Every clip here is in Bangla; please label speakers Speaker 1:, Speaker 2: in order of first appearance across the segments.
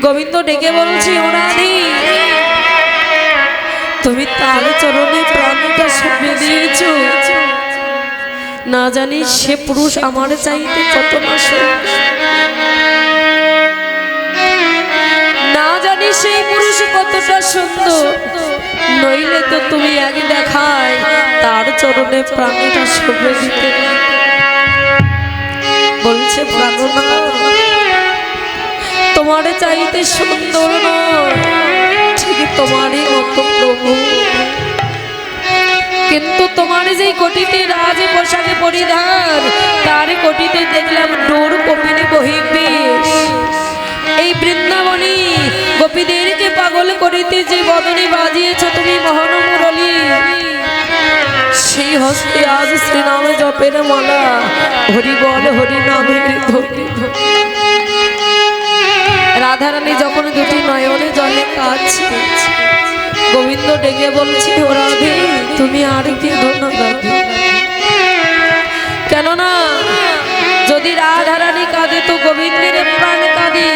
Speaker 1: গোবিন্দ ডেকে বলছি, ও রাধে, তুমি তার চরণে প্রাণটা সঁপে দিয়েছ, না জানি সে পুরুষ আমার চাইতে কত না সুন্দর, না জানি সেই পুরুষ কতটা সুন্দর, নইলে তো তুমি আগে দেখায় তার চরণে প্রাণটা সঁপে দিতে। বলছে, প্রাণনা তোমার চাইতে সুন্দর নয়, ঠিক তোমারই মতো প্রভু, কিন্তু তোমার যে কোটিতে রাজ পোশাকে পরিধান, তার কোটিতে দেখলাম ডোর কপিনে বহির্বেশ। এই বৃন্দাবনে গোপীদেরকে পাগল করিতে যে বদনে বাজিয়েছ তুমি মোহন মুরলী, সেই হস্তে আজ শ্রীনামে জপের মালা, হরি বল হরি নামের ধ্বনি। রাধারানী যখন দুটি নয়নে জলে কাঁদছে, গোবিন্দ ডেকে বলছে, ও রাধে, তুমি আর কেঁদো না রাধে, কেননা যদি রাধারানী কাঁদে তো গোবিন্দের প্রাণ কাঁদে,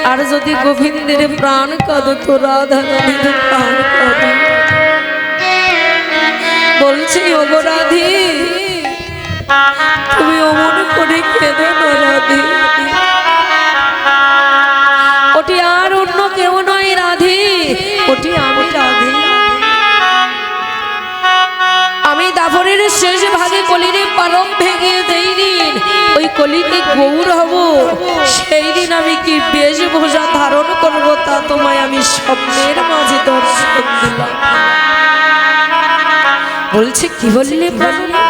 Speaker 1: আর যদি গোবিন্দের প্রাণ কাঁদে তো রাধারানীর প্রাণ কাঁদে। বলছি, ও গো রাধে, তুমি অমন করে কেঁদো না রাধে, ওটি আর অন্য কেউ নয় রাধে, ওটি আমি রাধে। আমি দাপরের শেষ ভাগে কলির পালক ভেঙে যেই দিন ওই কলিতে গৌর হব, সেই দিন আমি কি বেশভূষা ধারণ করব তা তোমায় আমি স্বপ্নের মাঝে দর্শন দিলাম। বলছে, কি বললে প্রাণনা,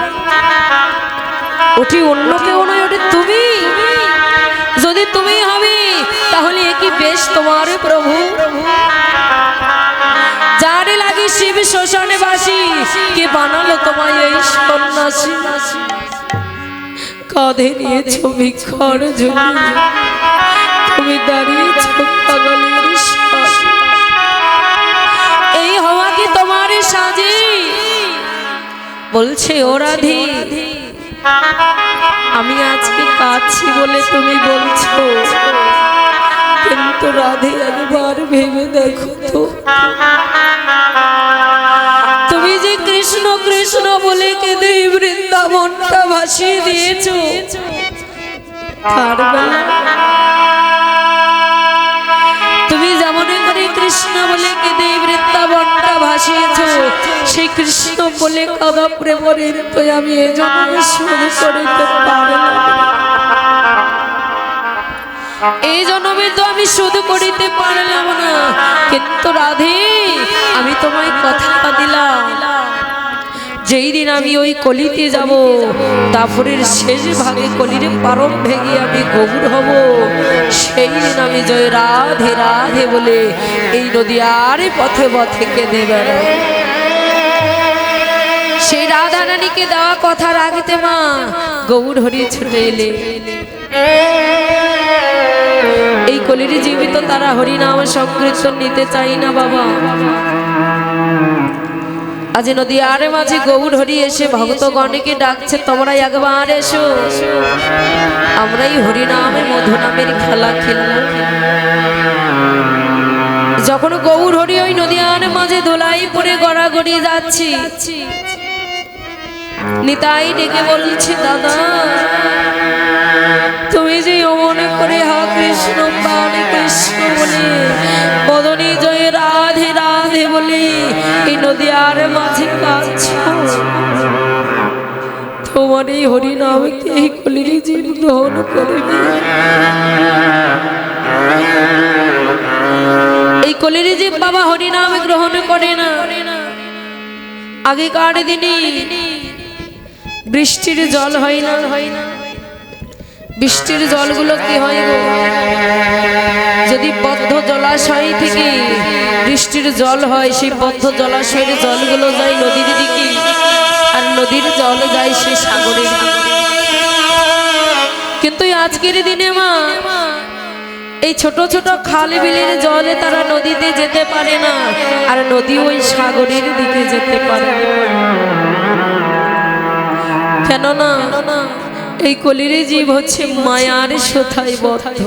Speaker 1: ওটি অন্য কেউ নয়, ওটি তুমি। যদি তুমি হবে তাহলে কি বেশ তোমার প্রভু, যার লাগে শিব শ্মশানে বাসি, কে বানালো তোমায় এই সন্ন্যাসী। কাঁধে নিয়েছ ভিক্ষার ঝুলি, তুমি দাঁড়িয়েছ পাগলের সাজে, এই হওয়া কি তোমার সাজে। বলছে, ও রাধে, আমি আজকে কাঁদছি বলে তুমি বলছো, কিন্তু রাধে একবার ভেবে দেখো তো, তুমি যে কৃষ্ণ কৃষ্ণ বলে কেঁদে বৃন্দাবনটা ভাসিয়ে দিয়েছো, তুমি যেমন করে কৃষ্ণ বলে কেঁদে বৃন্দাবনটা ভাসিয়েছো, সেই কৃষ্ণ বলে কাদা প্রেমের তো আমি এ জন্য শুরু করিতে পারলাম, এই জন্মে তো আমি শুধু করিতে পারলাম না। কিন্তু রাধে, আমি তোমায় কথা দিলাম, যেই দিন আমি ওই কলিতে যাব, দাপরের শেষ ভাগে কলির পারম ভেঙে আমি গৌর হব, সেই দিন আমি জয় রাধে রাধে বলে এই নদী আর পথে পথে কেঁদে বেড়াই। সেই রাধা রানীকে দেওয়া কথা রাখতে মা গৌর হরি ছুটে এলে। এই কলির জীবিত তারা হরিনাম সংকীর্তন নিতে চাই না বাবা। আজ নদী আরে মাঝে গৌর হরি এসে ভক্তগণকে ডাকছে, তোমরা একবার এসো, আমরাই হরিনামে মধু নামের খেলা খেলব। যখন গৌর হরি ওই নদী আরে মাঝে ধোলাই পরে গড়াগড়ি যাচ্ছি, নিতাই ডেকে বলছি, দাদা তুমি যে অমনে করে হা কৃষ্ণ প্রাণে কৃষ্ণ বলে বদনী জয় রাধে রাধে বলে এই নদী আর মাঝে কাঁদছো, তোমার এই হরিনামকে এই কলির জীব গ্রহণ করবে। এই কলির জীব বাবা হরিনাম গ্রহণ করে না। আগেকার দিনে বৃষ্টির জল হয় না, বৃষ্টির জলগুলো কি হয় গো, যদি বদ্ধ জলাশয় থেকে বৃষ্টির জল হয়, সেই বদ্ধ জলাশয়ের জলগুলো যায় নদীর দিকে, আর নদীর জল যায় সেই সাগরের দিকে। কিন্তু আজকের দিনে মা এই ছোট ছোট খাল বিলের জলে তারা নদীতে যেতে পারে না, আর নদী ওই সাগরের দিকে যেতে পারে। কেননা এই কলির জীব হচ্ছে মায়ার সুতায় বদ্ধ।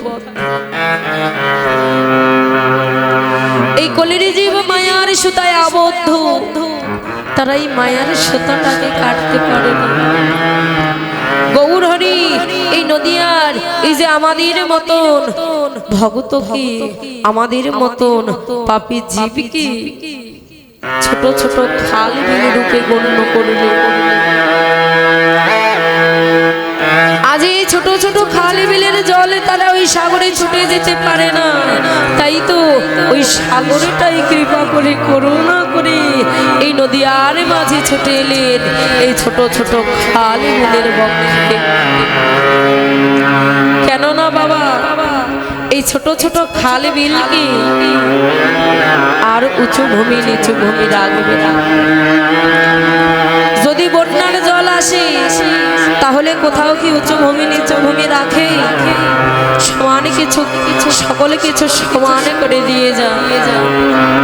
Speaker 1: এই কলির জীব মায়ার সুতায় আবদ্ধ, তারা এই মায়ার সুতাটাকে কাটতে পারে না। গৌর হরি এই নদিয়ার এই যে আমাদের মতন ভগত কি, আমাদের মতন পাপী জীব কি ছোট ছোট খাল বিল রূপে গণ্য করবে। আজ এই ছোট ছোট খাল বিলের জলে তারা ওই সাগরে ছুটে যেতে পারে না, তাই তো ওই সাগরটাই কৃপা করে করুণা করে এই নদিয়ার মাঝে ছুটে এলেন এই ছোট ছোট খাল বিলের বক্ষে। কেননা বাবা এই ছোট ছোট খাল বিলকে আর উঁচু ভূমি নিচু ভূমি রাখবে না। যদি বন্যার জল আসে তাহলে কোথাও কি উঁচু ভূমি নিচু ভূমি রাখে? সমান কিছু সকলে কিছু সমান করে দিয়ে যায়।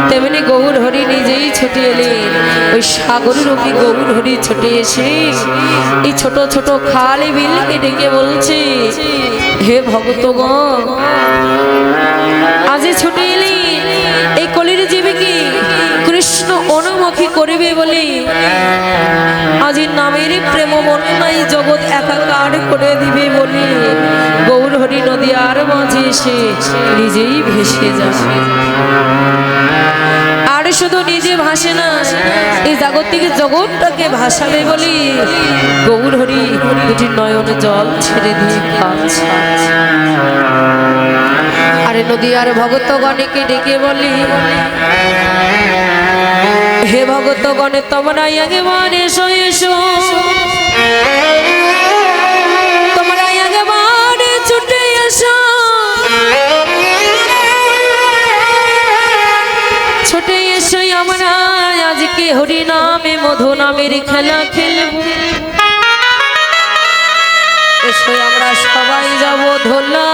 Speaker 1: তেমনি গৌর হরি নিজেই ছুটে এলেন ওই সাগর রূপী গৌর হরি ছুটে এসে এই ছোট ছোট খাল বিলকে ডেকে বলছে, হে ভগতগণ, আজ ছুটে এলেন এই কলির জীবকে কৃষ্ণ অনুমুখী করিবে বলে, আজ নামের প্রেম বন্যায় জগৎ একাকার করে দিবে বলে গৌর হরি নদিয়ার মাঝে এসে নিজেই ভেসে যাবে। আর শুধু নিজে ভাসে না, এই জাগতিক জগৎটাকে ভাসাবে বলে গৌর হরি দুটি নয়ন জল ছেড়ে দিয়ে কাঁদছে। আরে নদিয়ার ভগতগণকে ডেকে বলি, হে ভগতগণে তোমরা একবার এসো এসো, তোমরা একবার ছুটে এসো, ছুটে এসো আমরা আজকে হরি নামে মধু নামের খেলা খেলব। এসো আমরা সবাই যাব ধোলা,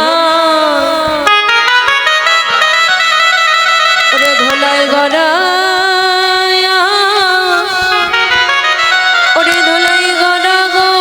Speaker 1: ওরে ধোলায় গড়া, ওরে ধোলাই গড়া গনি,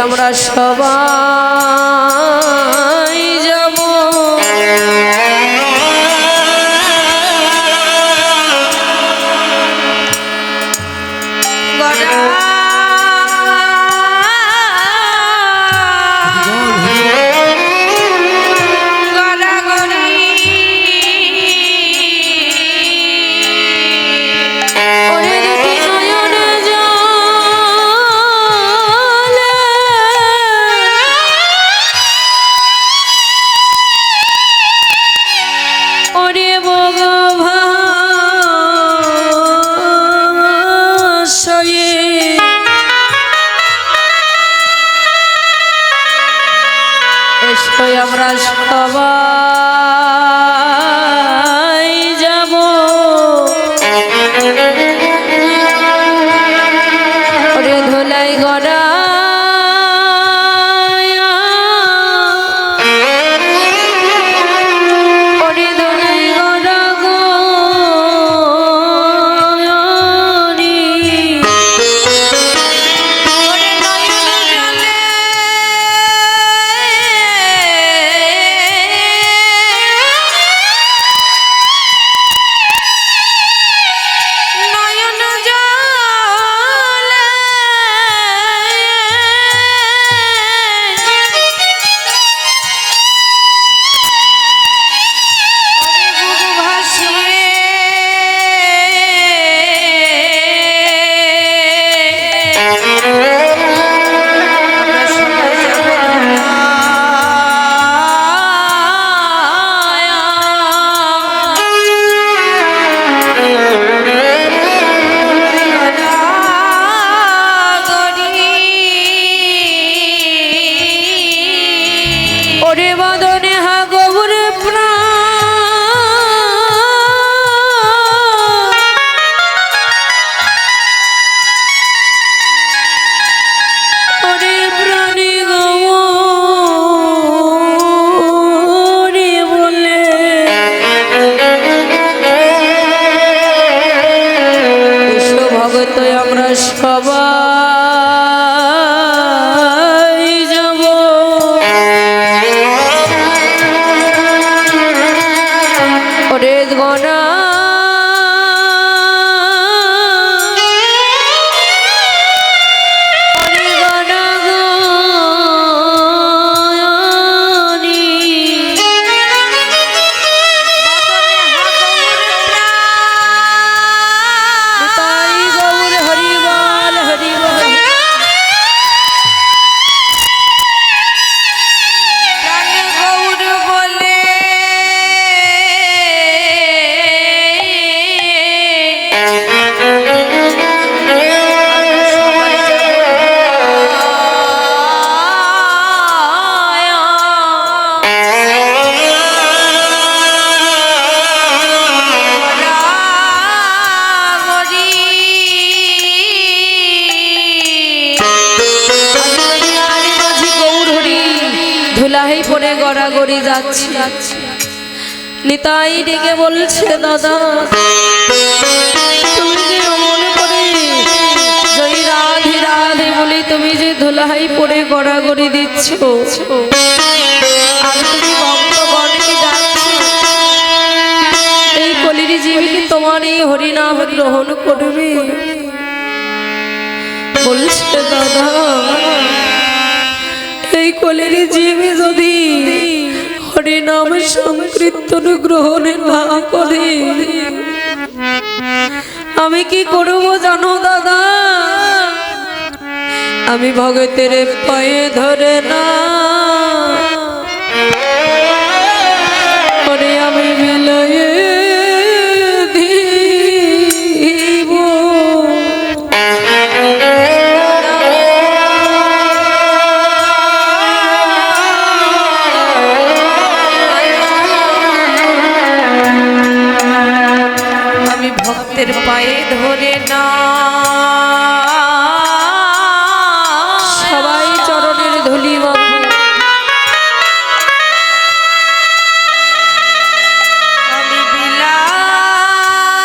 Speaker 1: আমরা সবাই যাব আমরা সবাই যাব ওরে ধোলাই গড়া, ওরে ধোলাই গড়া গনি, সবাই যাব ওরে গনা ধুলাই পরে গড়াগড়ি যাচ্ছি নিতাই ডেকে বলছে দাদা তুমি যে মনে করে জয় রাধে রাধে বলে তুমি যে ধুলাই পরে গড়াগড়ি দিচ্ছ আর তুমি ভক্তগণকে ডাকছো এই কলির জীবকে তোমার এই হরিনাম গ্রহণ করবে বলছে দাদা এই কলির জীবে যদি হরিনাম সংকীর্তন গ্রহণে না করে আমি কি করব জানো দাদা আমি ভগতের পায়ে ধরে না ওরে আমি মিলায়ে দিব ভক্তের পায়ে ধরে না সবাই চরণের ধুলি মাখো আমি বিলাইব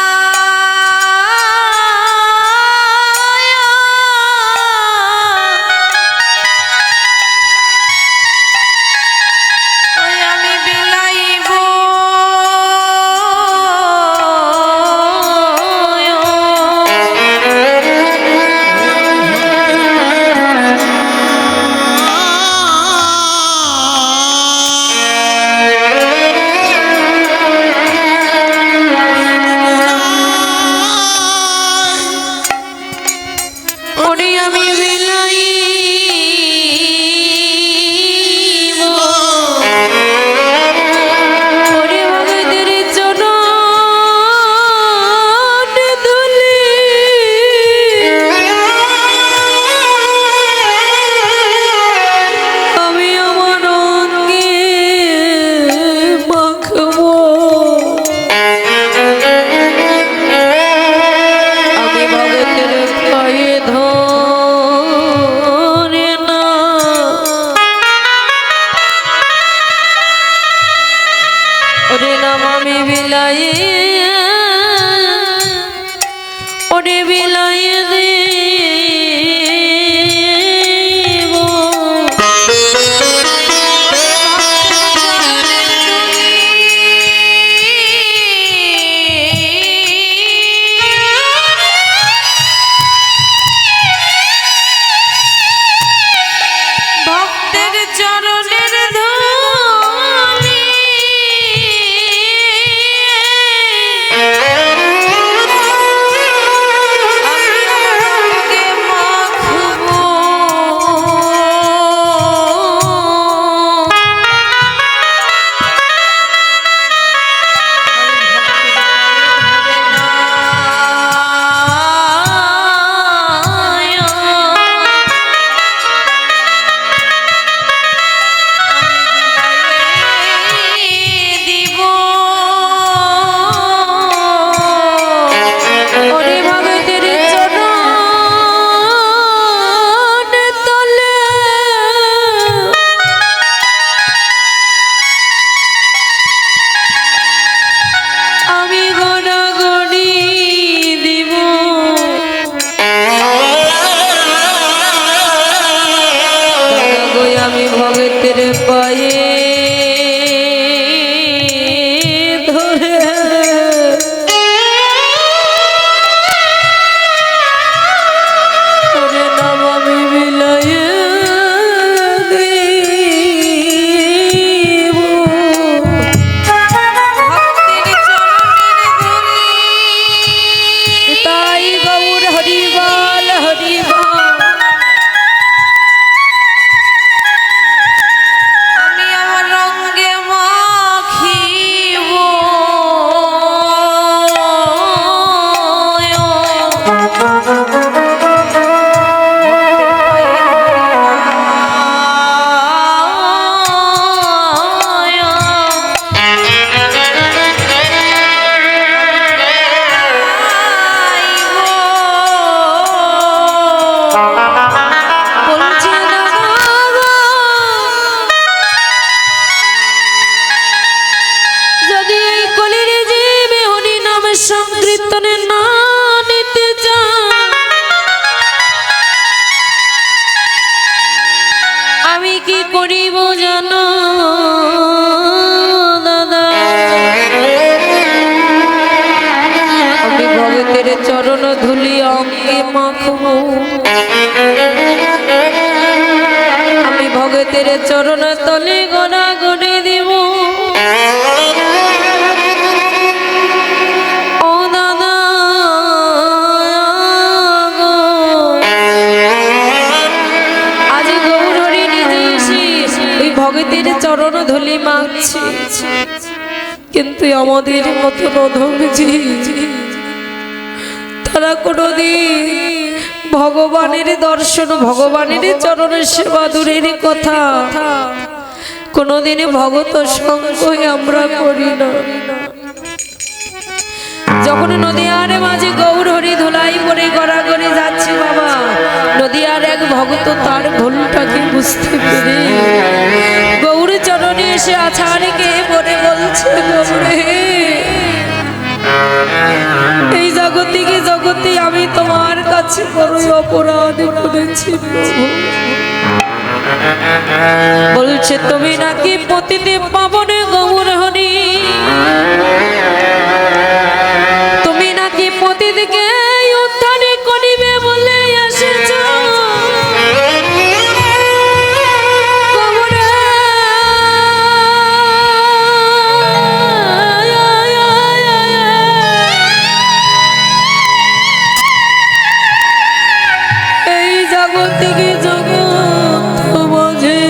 Speaker 1: কি করিব জানো দাদা, আমি ভগতের চরণ ধুলি অঙ্গে মাখবো, আমি ভগতের চরণ তলে গড়া গড়ে দিব। ও দাদা আজ গৌরহরি নিজে এসে ওই ভগতের চরণ ধুলি মাখছে, কিন্তু আমাদের মতো অধমজি তারা কোনোদিন ভগবানের দর্শন, ভগবানের চরণের সেবা দূরের কথা, কোনোদিন ভগত সঙ্গ আমরা করি না। যখন নদিয়ার মাঝে গৌরহরি ধুলাই পরে গড়াগড়ি যাচ্ছে বাবা, নদিয়ার এক ভগত তার ভুলটাকে বুঝতে পেরে গৌর চরণে এসে আছাড়কে পরে বলছে, গৌরে এই জগতিকে জগতে আমি তোমার কাছে বড়ই অপরাধ করেছি প্রভু। বলছে তুমি নাকি পতিতে পাবনে গৌরহরি, তুমি নাকি পতিদিকে উদ্ধার করিবে বলে এসেছ। এই জাগতিকে জগৎ বোঝে,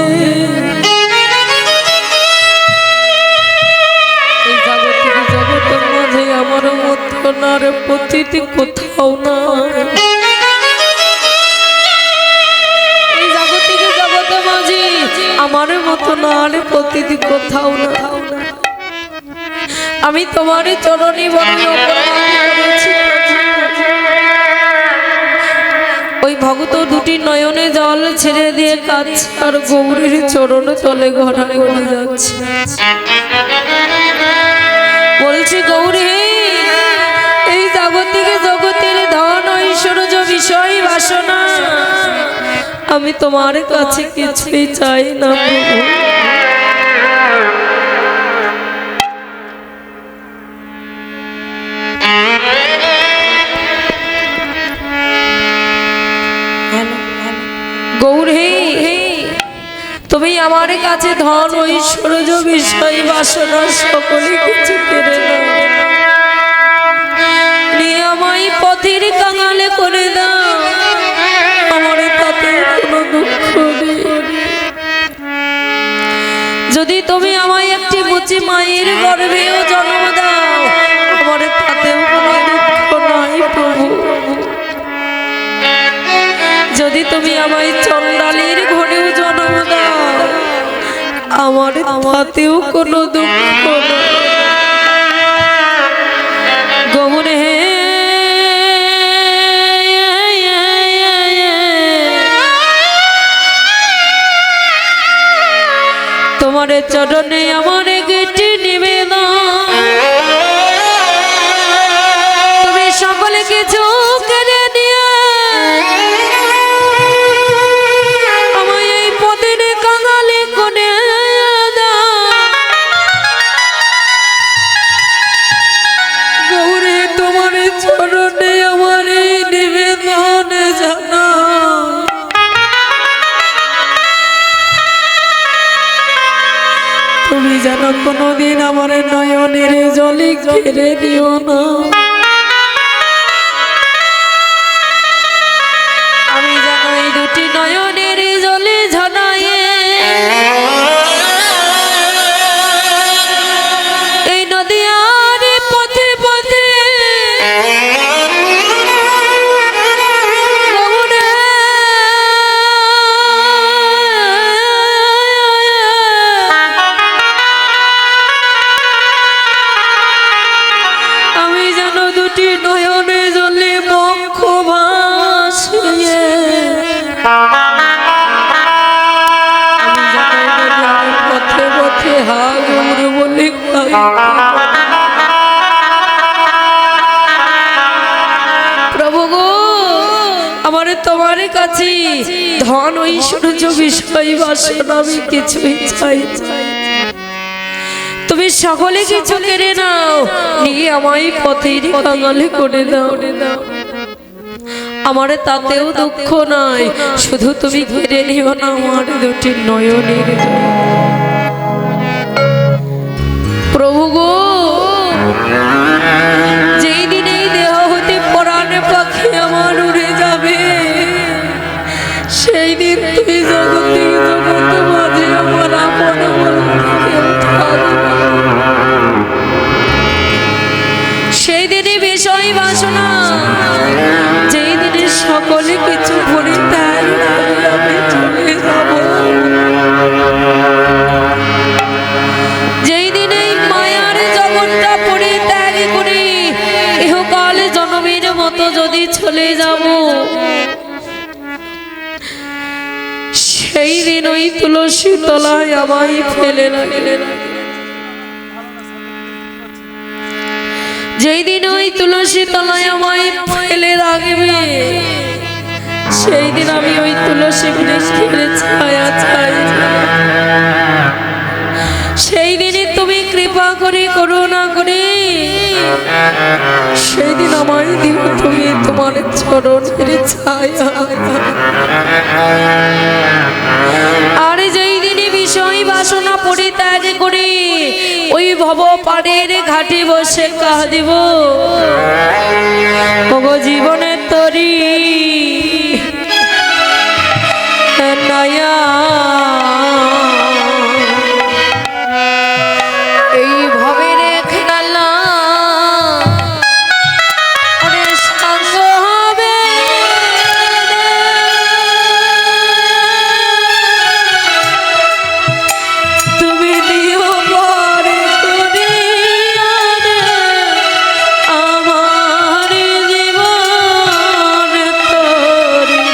Speaker 1: এই জাগতিকে জগতের মাঝে আমার মতো নার পতিতি কোথাও না। এই জাগতিকে জগতের মাঝে আমার মতো নার পতিতি কোথাও না। আমি তোমার চরণে বড় অপরাধ করেছি। ওই ভগত দুটি নয়নে জল ছেড়ে দিয়ে কাঁদছে আর গৌরীর চরণ তলে ঘটা করে যাচ্ছে। বলছি গৌরী এই জাগতিকে জগতের ধন ঐশ্বর্য বিষয় বাসনা আমি তোমার কাছে কিছুই চাই না প্রভু। গৌরী তুমি আমার কাছে ধন ঐশ্বর্য বিষয় বাসনা সকলে কিছু কেড়ে নাও, নিয়ময় পথের কাঙালে করে দাও, আমার তাতে কোনো দুঃখ নেই। যদি তুমি আমায় একটি মুচি মায়ের গর্ভেও জন্ম দাও, আমার তাতেও কোনো দুঃখ নাই প্রভু। যদি তুমি আমায় চন্ডালের ঘরেও জন্ম দাও, আমার তাতেও কোনো দুঃখ নাই। গৌর হে তোমার চরণে আমার গেটি নিবেদন, তুমি সকল কিছু কেড়ে নিয়ে আমায় এই পদের কাঙালি করে দাও। গৌরী তোমার চরণে আমার এই নিবেদন জানা, তুমি যেন কোনোদিন আমার নয়নের জলে ঘিরে দিও না। আমি যেন এই দুটি নয়নের জলে ঝনায়ে এই নদিয়ার পথে পথে প্রভু গো আমার তোমার কাছে ধন ঐশ্বর্য বিষয় বাসনা আমি কিছুই চাই না। তুমি সকলে কিছু কেড়ে নাও, নিয়ে আমায় পথের কাঙালে করে দাও। আমার তাতেও দুঃখ নাই, শুধু তুমি কেড়ে নিও না আমার দুটি নয়নের। প্রভু গো, যেই দিন এই দেহ হতে পরাণ পাখি আমার উড়ে যাবে, সেই দিন তুমি জগতে জগত মাঝে আমার আপন বলতে কেউ থাকবে না। সেই দিনে বিষয় বাসনা, যেই দিনে সকলে কিছু পরিত্যাগ করে আমি চলে যাব, যেই দিনে মায়ার জগৎটা পরিত্যাগ করে ইহকাল জনমের মতো যদি চলে যাব, সেই দিন ওই তুলসী তলায় আমায় ফেলে রাখলে। যেই দিন ওই তুলসী তলায় আমায় ফেলে রাখবে, সেই দিন আমি ওই তুলসী বৃক্ষের ছায়া চাই। সেই দিনে তুমি কৃপা করে করুণা করে সেই দিন আমায় দিও তুমি তোমার চরণের ছায়া। আর যেই দিনে বিষয় বাসনা পরিত্যাগ করে ওই ভব পাড়ের ঘাটে বসে কাঁদিব, ওগো জীবনের তরি নায়া, এই ভবের খেলা অনেক সঙ্গ হবে। তুমি দিও পরে করিয়া আমার জীবন তরি।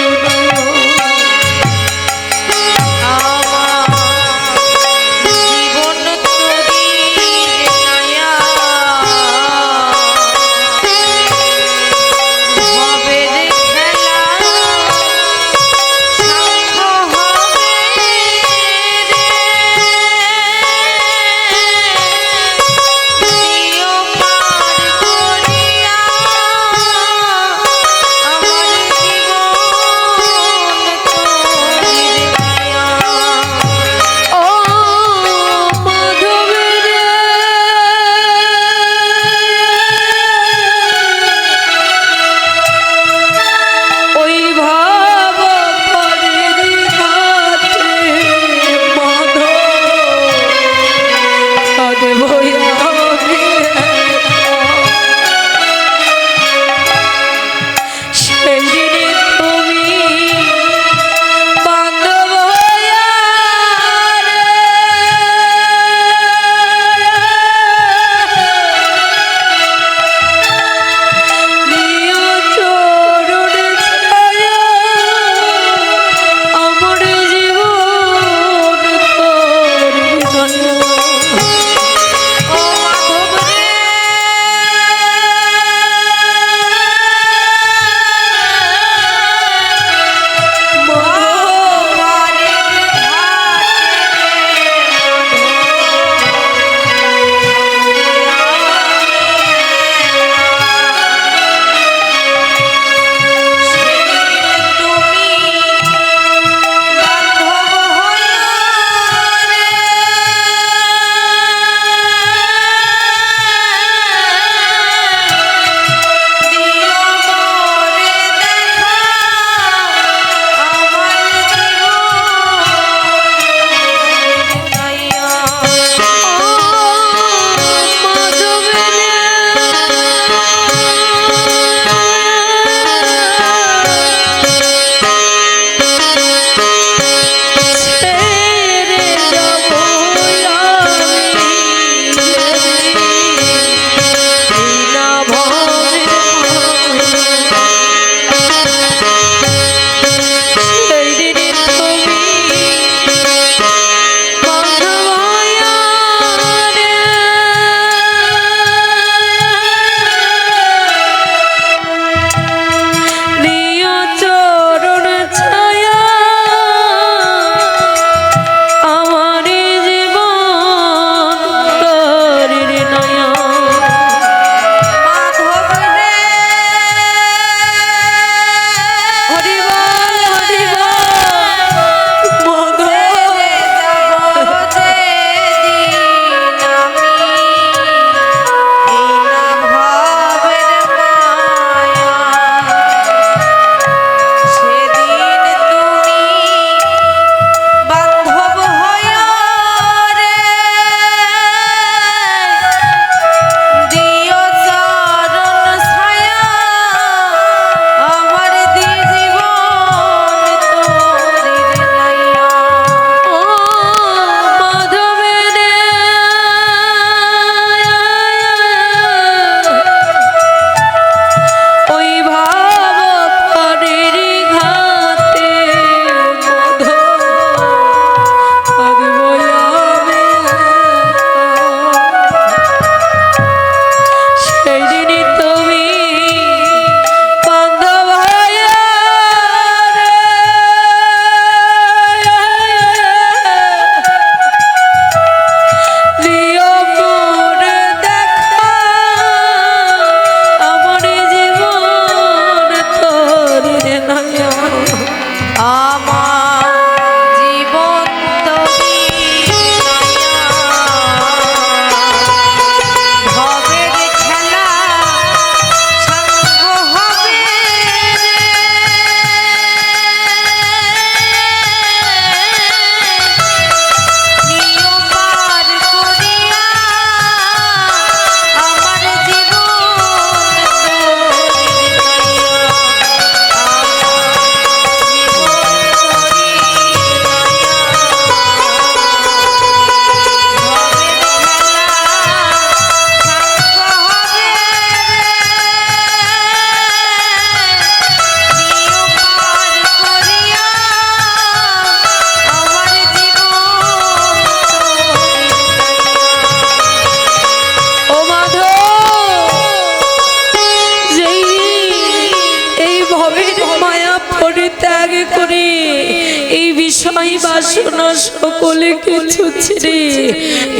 Speaker 1: বিষয় বাসনা সকলে কিছু ছেড়ে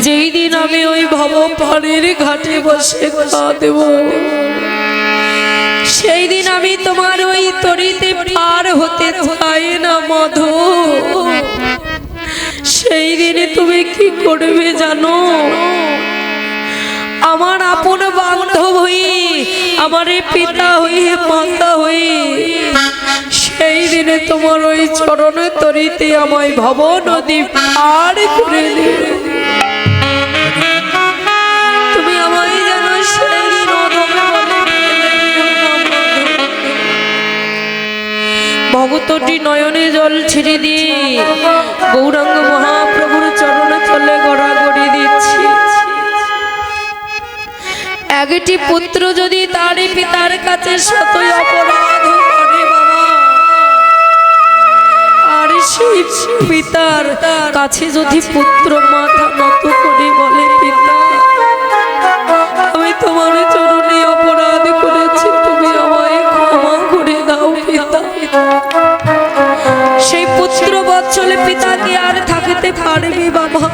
Speaker 1: যেই দিন আমি ওই ভব পাড়ের ঘাটে বসে খাওয়া দেব, সেই দিন আমি তোমার ওই তরিতে পার হতে চাই না মধু। সেই দিনে তুমি কি করবে জানো? আমার আপন বান্ধব হয়ে, আমার পিতা হয়ে, মাতা হয়ে, সেই দিনে তোমার ওই চরণ তরিতে আমায় ভব নদী পার করে দেবে। তুমি আমায় জানো সেই দিন অধমে বলে ভগতটি নয়নে জল ছেড়ে দিয়ে গৌরাঙ্গ মহাপ্রভুর চরণে তলে গড়াগড়ি দিচ্ছি। একটি পুত্র যদি তার পিতার কাছে শতই অপরাধ করে বাবা, আর সেই পিতার কাছে যদি পুত্র মাথা নত করে বলে পিতা আমি তোমার চরণে অপরাধ করেছি, তুমি আমায় ক্ষমা করে দাও পিতা, সেই পুত্র বৎসলে পিতাকে আর থাকতে পারবে বাবা?